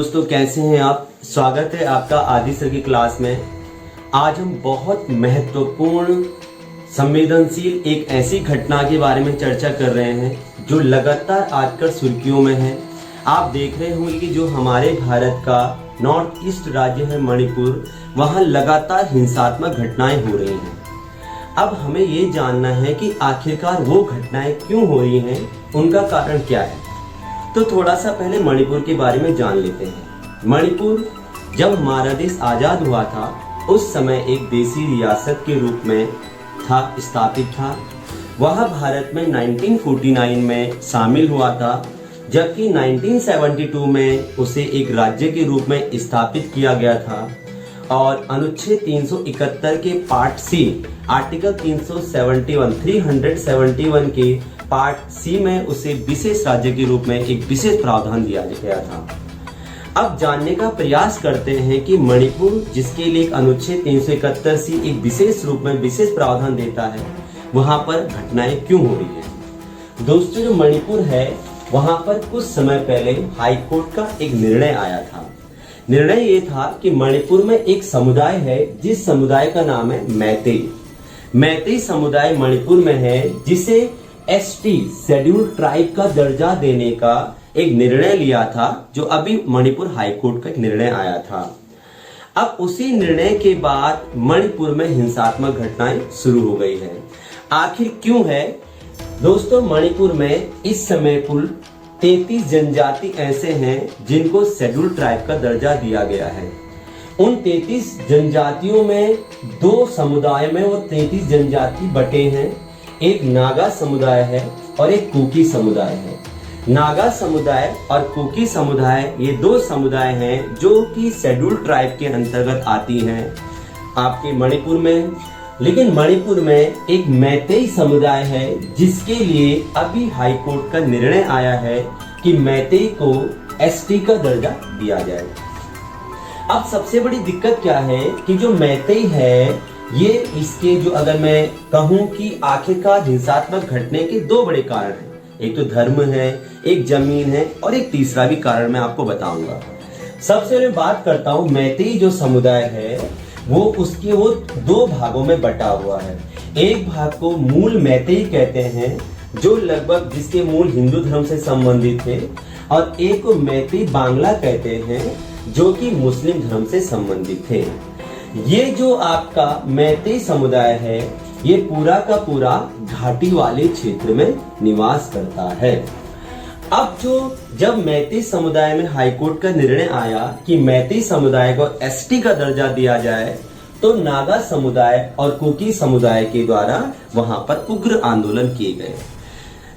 दोस्तों, कैसे हैं आप। स्वागत है आपका आदि सर की क्लास में। आज हम बहुत महत्वपूर्ण संवेदनशील एक ऐसी घटना के बारे में चर्चा कर रहे हैं जो लगातार आजकल सुर्खियों में है। आप देख रहे होंगे कि जो हमारे भारत का नॉर्थ ईस्ट राज्य है मणिपुर, वहाँ लगातार हिंसात्मक घटनाएं हो रही हैं। अब हमें ये जानना है कि आखिरकार वो घटनाएं क्यों हो रही हैं, उनका कारण क्या है। तो थोड़ा सा पहले मणिपुर के बारे में जान लेते हैं। मणिपुर जब हमारा देश आजाद हुआ था, उस समय एक देसी रियासत के रूप में स्थापित था। वह भारत में 1949 में शामिल हुआ था, जबकि 1972 में उसे एक राज्य के रूप में स्थापित किया गया था और अनुच्छेद 371 के पार्ट सी, आर्टिकल 371 के पार्ट सी में उसे विशेष राज्य के रूप में एक विशेष प्रावधान दिया गया था। अब जानने का प्रयास करते हैं कि मणिपुर, जिसके लिए एक अनुच्छेद 371 सी एक विशेष रूप में विशेष प्रावधान देता है, वहां पर घटनाएं क्यों हो रही है। दोस्तों, जो मणिपुर है वहां पर कुछ समय पहले हाई कोर्ट का एक निर्णय आया था। निर्णय ये था कि मणिपुर में एक समुदाय है जिस समुदाय का नाम है मैतेई। मैतेई समुदाय मणिपुर में है, जिसे एसटी शेड्यूल ट्राइब का दर्जा देने का एक निर्णय लिया था, जो अभी मणिपुर हाई कोर्ट का एक निर्णय आया था। अब उसी निर्णय के बाद मणिपुर में हिंसात्मक घटनाएं शुरू हो गई है। आखिर क्यों है दोस्तों। मणिपुर में इस समय कुल 33 जनजाति ऐसे हैं जिनको शेड्यूल ट्राइब का दर्जा दिया गया है। उन 33 जनजातियों में दो समुदाय में वो 33 जनजाति बटे हैं। एक नागा समुदाय है और एक कुकी समुदाय है। नागा समुदाय और कुकी समुदाय, ये दो समुदाय हैं जो कि शेड्यूल ट्राइब के अंतर्गत आती हैं आपके मणिपुर में। लेकिन मणिपुर में एक मैतेई समुदाय है, जिसके लिए अभी हाई कोर्ट का निर्णय आया है कि मैतेई को एसटी का दर्जा दिया जाए। अब सबसे बड़ी दिक्कत क्या है कि जो मैतेई है, ये इसके जो अगर मैं कहूं कि आखिरकार हिंसात्मक घटने के दो बड़े कारण हैं। एक तो धर्म है, एक जमीन है और एक तीसरा भी कारण मैं आपको बताऊंगा। सबसे मैं बात करता हूं मैतेई जो समुदाय है वो दो भागों में बटा हुआ है। एक भाग को मूल मैतेई कहते हैं, जो लगभग जिसके मूल हिंदू धर्म से संबंधित थे, और एक को मैतेई बांग्ला कहते हैं, जो कि मुस्लिम धर्म से संबंधित थे। ये जो आपका मैतेई समुदाय है, ये पूरा का पूरा घाटी वाले क्षेत्र में निवास करता है। अब जब मैतेई समुदाय में हाईकोर्ट का निर्णय आया कि मैतेई समुदाय को एसटी का दर्जा दिया जाए, तो नागा समुदाय और कुकी समुदाय के द्वारा वहां पर उग्र आंदोलन किए गए।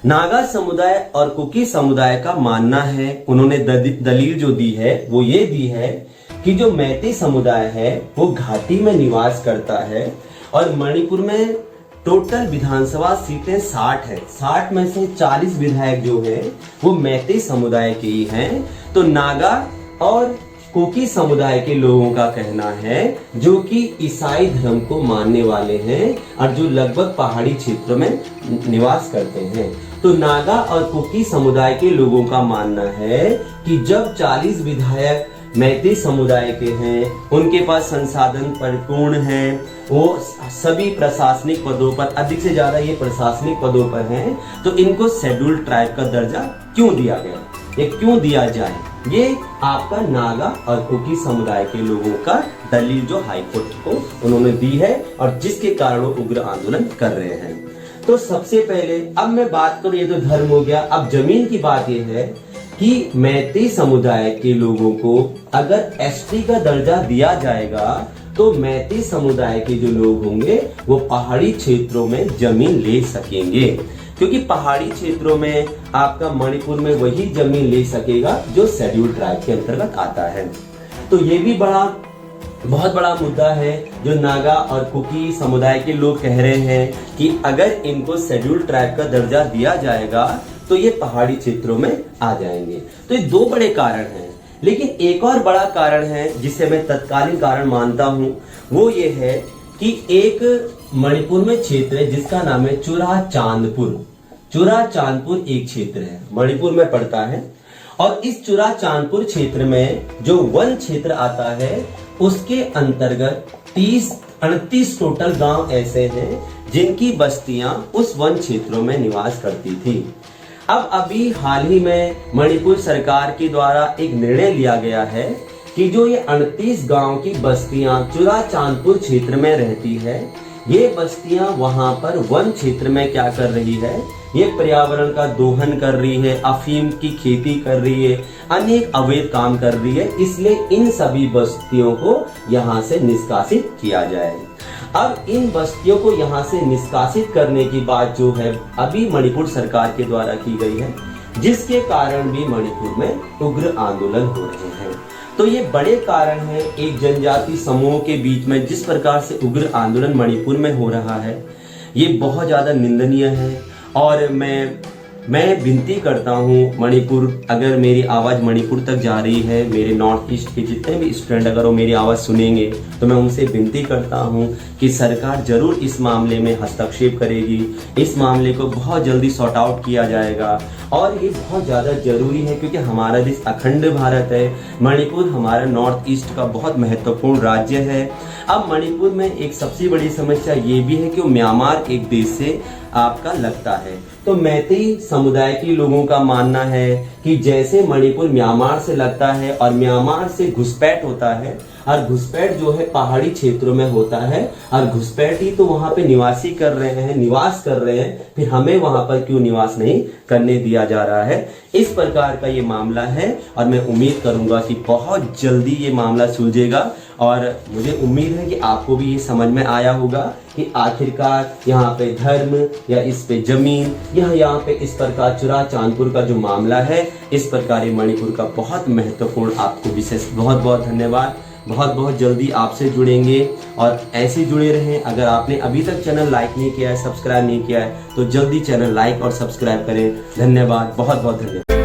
नागा समुदाय और कुकी समुदाय का मानना है, उन्होंने दलील जो दी है वो ये दी है कि जो मैतेई समुदाय है वो घाटी में निवास करता है और मणिपुर में टोटल विधानसभा सीटें 60 है। 60 में से 40 विधायक जो है वो मैतेई समुदाय के ही हैं। तो नागा और कुकी समुदाय के लोगों का कहना है, जो कि ईसाई धर्म को मानने वाले हैं और जो लगभग पहाड़ी क्षेत्रों में निवास करते हैं। तो नागा और कुकी समुदाय के लोगों का मानना है कि जब 40 विधायक मैतेई समुदाय के हैं, उनके पास संसाधन परिपूर्ण हैं, वो सभी प्रशासनिक पदों पर, अधिक से ज्यादा ये प्रशासनिक पदों पर हैं, तो इनको शेड्यूल ट्राइब का दर्जा क्यों दिया गया, ये क्यों दिया जाए। ये आपका नागा और कुकी समुदाय के लोगों का दलील जो हाईकोर्ट को उन्होंने दी है और जिसके कारण वो उग्र आंदोलन कर रहे हैं। तो सबसे पहले अब मैं बात करूं, ये तो धर्म हो गया। अब जमीन की बात ये है कि मैतेई समुदाय के लोगों को अगर एसटी का दर्जा दिया जाएगा, तो मैतेई समुदाय के जो लोग होंगे वो पहाड़ी क्षेत्रों में जमीन ले सकेंगे, क्योंकि पहाड़ी क्षेत्रों में आपका मणिपुर में वही जमीन ले सकेगा जो शेड्यूल ट्राइब के अंतर्गत आता है। तो ये भी बहुत बड़ा मुद्दा है जो नागा और कुकी समुदाय के लोग कह रहे हैं कि अगर इनको शेड्यूल ट्राइब का दर्जा दिया जाएगा तो ये पहाड़ी क्षेत्रों में आ जाएंगे। तो ये दो बड़े कारण हैं। लेकिन एक और बड़ा कारण है जिसे मैं तत्कालीन कारण मानता हूं, वो ये है कि एक मणिपुर में क्षेत्र है जिसका नाम है चुरा चांदपुर। चुरा चांदपुर एक क्षेत्र है, मणिपुर में पड़ता है और इस चुरा चांदपुर क्षेत्र में जो वन क्षेत्र आता है उसके अंतर्गत 38 टोटल गांव ऐसे हैं जिनकी बस्तियां उस वन क्षेत्रों में निवास करती थी। अब अभी हाल ही में मणिपुर सरकार के द्वारा एक निर्णय लिया गया है कि जो ये 38 गांव की बस्तियां चुरा चांदपुर क्षेत्र में रहती है, ये बस्तियां वहां पर वन क्षेत्र में क्या कर रही है, ये पर्यावरण का दोहन कर रही है, अफीम की खेती कर रही है, अनेक अवैध काम कर रही है। इसलिए इन सभी बस्तियों को यहाँ से निष्कासित किया जाए। अब इन बस्तियों को यहाँ से निष्कासित करने की बात जो है अभी मणिपुर सरकार के द्वारा की गई है, जिसके कारण भी मणिपुर में उग्र आंदोलन हो रहे हैं। तो ये बड़े कारण है एक जनजाति समूह के बीच में जिस प्रकार से उग्र आंदोलन मणिपुर में हो रहा है, ये बहुत ज्यादा निंदनीय है। और मैं विनती करता हूँ मणिपुर, अगर मेरी आवाज़ मणिपुर तक जा रही है, मेरे नॉर्थ ईस्ट के जितने भी स्टूडेंट अगर वो मेरी आवाज़ सुनेंगे तो मैं उनसे विनती करता हूँ कि सरकार जरूर इस मामले में हस्तक्षेप करेगी। इस मामले को बहुत जल्दी सॉर्ट आउट किया जाएगा और ये बहुत ज़्यादा जरूरी है क्योंकि हमारा देश अखंड भारत है। मणिपुर हमारा नॉर्थ ईस्ट का बहुत महत्वपूर्ण राज्य है। अब मणिपुर में एक सबसे बड़ी समस्या ये भी है कि वो म्यांमार एक देश से आपका लगता है। तो मैतेई समुदाय के लोगों का मानना है कि जैसे मणिपुर म्यांमार से लगता है और म्यांमार से घुसपैठ होता है और घुसपैठ जो है पहाड़ी क्षेत्रों में होता है और घुसपैठी तो वहां पे निवास कर रहे हैं, फिर हमें वहां पर क्यों निवास नहीं करने दिया जा रहा है। इस प्रकार का ये मामला है और मैं उम्मीद करूंगा कि बहुत जल्दी ये मामला सुलझेगा और मुझे उम्मीद है कि आपको भी ये समझ में आया होगा कि आखिरकार यहाँ पे धर्म या इस पे जमीन या यहाँ पे इस प्रकार चुरा चांदपुर का जो मामला है, इस प्रकार ये मणिपुर का बहुत महत्वपूर्ण आपको विशेष बहुत बहुत धन्यवाद। बहुत जल्दी आपसे जुड़ेंगे और ऐसे जुड़े रहें। अगर आपने अभी तक चैनल लाइक नहीं किया है, सब्सक्राइब नहीं किया है तो जल्दी चैनल लाइक और सब्सक्राइब करें। धन्यवाद, बहुत धन्यवाद।